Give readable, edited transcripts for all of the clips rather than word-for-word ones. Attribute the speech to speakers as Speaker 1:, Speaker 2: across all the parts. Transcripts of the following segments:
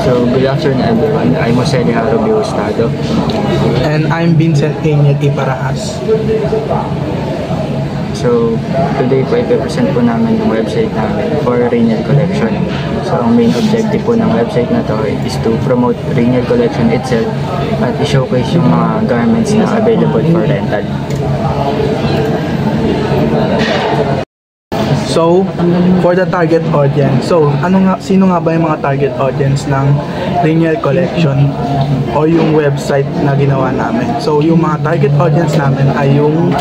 Speaker 1: So, good afternoon everyone. I'm Jose Alejaro Biostado.
Speaker 2: And I'm Vincent Daniel Iparahas.
Speaker 1: So, today po ipipresent po namin yung website namin for Rainier Collection. So, ang main objective po ng website na to is to promote Rainier Collection itself at i-showcase yung mga garments na available for rental.
Speaker 2: So, for the target audience, sino nga ba yung mga target audience ng Rainier Collection o yung website na ginawa namin? So, yung mga target audience namin ay yung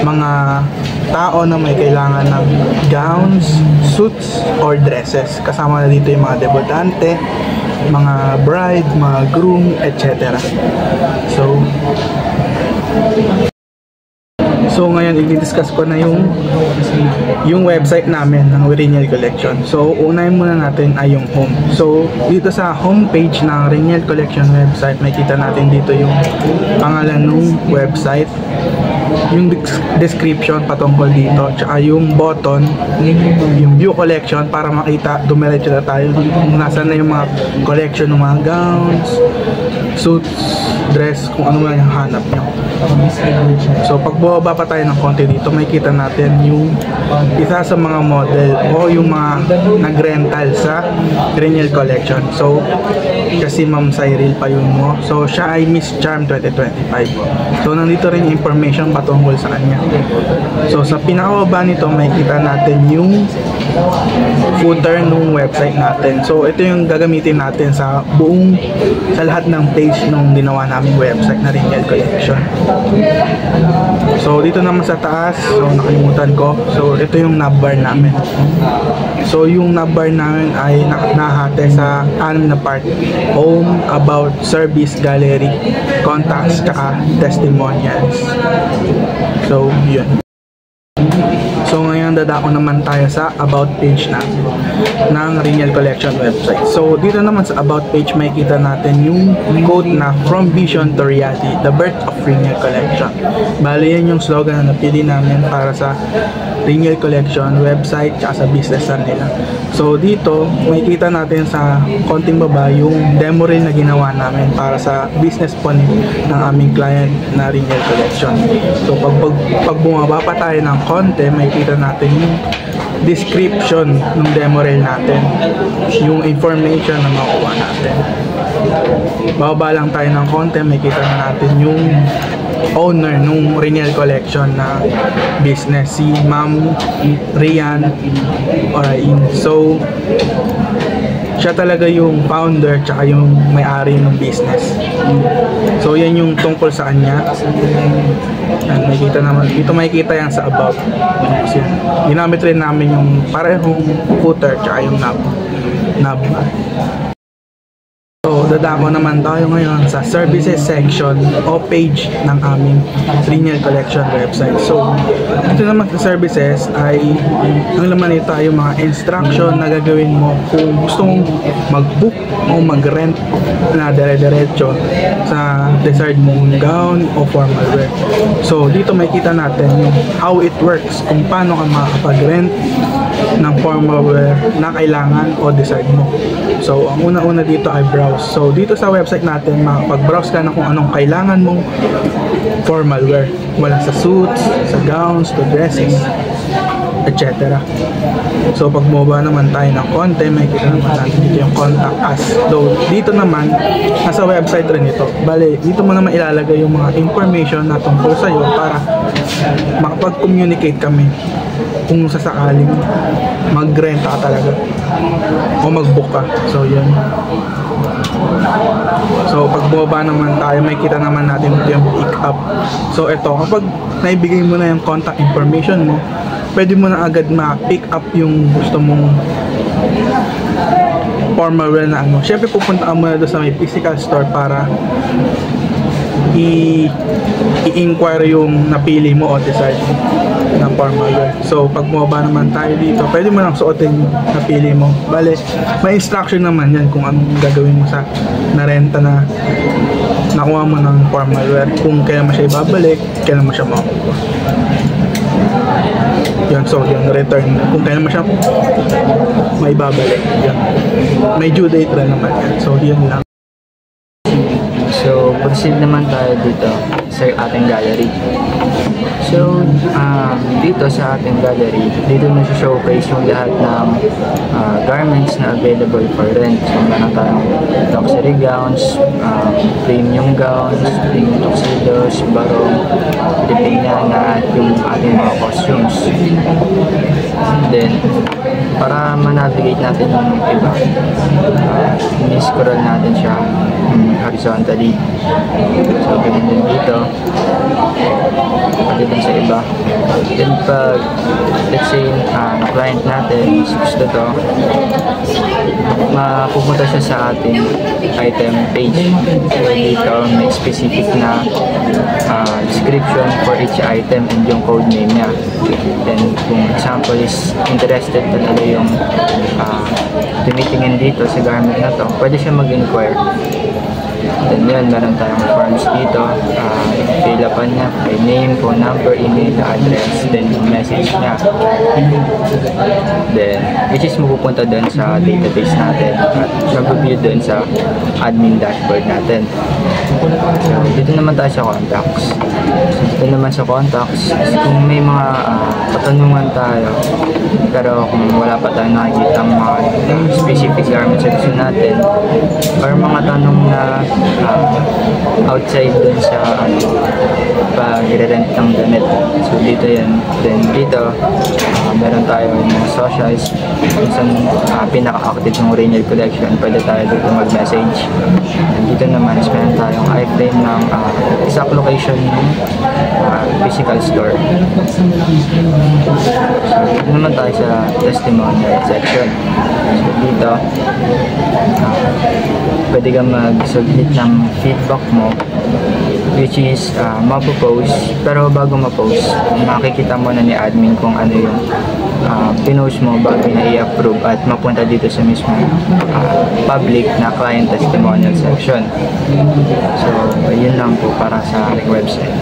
Speaker 2: mga tao na may kailangan ng gowns, suits, or dresses. Kasama na dito yung mga debutante, mga bride, mga groom, etc. So ngayon i-discuss ko na yung website namin ng Rainier Collection. So unahin muna natin ay yung home. So dito sa homepage ng Rainier Collection website, makita natin dito yung pangalan ng website, yung description patungkol dito, tsaka yung button, yung view collection para makita, dumiretso na tayo kung nasan na yung mga collection ng mga gowns, suits, dress, kung ano man yung hanap nyo. So pag bumaba pa tayo ng konti dito, makikita natin yung isa sa mga model o yung mga nag-rental sa Rainier Collection. So kasi Ma'am Cyril pa yun mo. So siya ay Miss Charm 2025. So nandito rin yung information patungkol sa kanya. So sa pinakababa nito, makikita natin yung footer ng website natin. So ito yung gagamitin natin sa lahat ng page nung ginawa naming website na Rainier Collection. So dito naman sa taas, so nakalimutan ko. So ito yung navbar namin. So yung navbar namin ay nahati sa 6 na part: home, about, service, gallery, contacts, tsaka testimonials. So yun. So ngayon dadako naman tayo sa about page ng Rainier Collection website. So dito naman sa about page, makikita natin yung quote na "From Vision to Reality, the birth of Rainier Collection." Bali yan yung slogan na napili namin para sa Rainier Collection website tsaka sa business nila. So dito makikita natin sa konting baba yung demo reel na ginawa namin para sa business po ng aming client na Rainier Collection. So pag bumaba pa tayo ng konti, makikita natin yung description ng demo reel natin, yung information na makuha natin. Bababa lang tayo ng konti, makikita na natin yung owner nung Rainier Collection na business, si Ma'am Rian Orain. So siya talaga yung founder tsaka yung may-ari ng business. So yan yung tungkol sa kanya. Yan, makikita naman dito, makikita yan sa about. Ginamit rin namin yung parehong footer tsaka yung nav. So dadako naman tayo ngayon sa services section o page ng aming Rainier Collection website. So dito naman sa services ay ang laman nito ay yung mga instruction na gagawin mo kung gusto mong mag-book o mag-rent na dire-diretso sa desired mong gown o formal wear. So dito makikita natin yung how it works, kung paano ka makakapag-rent ng formal wear na kailangan o desired mo. So ang una-una dito ay browse. So dito sa website natin, makapag-browse ka na kung anong kailangan mong formal wear, wala sa suits, sa gowns, to dresses, etc. So pag bumaba naman tayo ng konti, makikita naman natin dito yung contact us. So dito naman, nasa website rin ito. Bale, dito mo naman ilalagay yung mga information na tungkol sa'yo para makapag-communicate kami kung sasakaling mag-rent ka talaga o mag-book ka. So yun. So pag bumaba naman tayo, makikita naman natin ito yung pick up. So ito, kapag naibigay mo na yung contact information mo, pwede mo na agad ma-pick up yung gusto mong formal wear na ano. Siyempre pupunta ka muna doon sa may physical store para i-inquire yung napili mo o decide na formal wear. So pag bumaba naman tayo dito, pwede mo lang suotin yung napili mo. Bale, may instruction naman yan kung anong gagawin mo sa narenta na nakuha mo ng formal wear, kung kailan mo siya ibabalik, kailan mo siya makukuha. Yun, so yung return, kung kailan mo siya may babalik. Yun. May due date rin naman yan. So yun lang.
Speaker 1: So, proceed naman tayo dito sa ating gallery. So, dito sa ating gallery, dito na showcase yung lahat ng garments na available for rent. So, meron tayong luxury gowns, premium gowns, premium tuxedos, barong, Filipiniana, at yung ating mga costumes. Then, para ma-navigate natin yung iba, i-scroll natin siya horizontally. So, ganun din dito. Pati din sa iba. Then pag, let's say, na-client natin, gusto to, mapupunta siya sa ating item page. So, dito may specific na description for each item and yung code name niya. Then, kung example is interested talaga yung tumitingin dito sa garment na to, pwede siya mag-inquire. Then yun, meron tayong forms dito, fill upan niya, by name, phone number, email, address, then yung message niya. Then, which is mapupunta dun sa database natin at mag-view dun sa admin dashboard natin. So, dito naman tayo sa contacts. So, dito naman sa contacts, kung may mga katanungan tayo, pero kung wala pa tayong nakikita mga specific garments na gusto natin, or mga tanong na outside dun sa pag-rent ng damit. So dito yan. Then dito, meron tayo mga socials. Minsan pinaka-active ng Rainier Collection, pwede tayo dito mag-message. And dito naman is meron tayong iframe ng exact location ng physical store. So dito naman tayo sa testimonial section. So dito, pwede kang mag-submit ng feedback mo, which is mapopost. Pero bago ma-post, makikita mo na ni admin kung ano yung pinost mo bago na i-approve at mapunta dito sa mismo public na client testimonial section. So, yun lang po para sa website.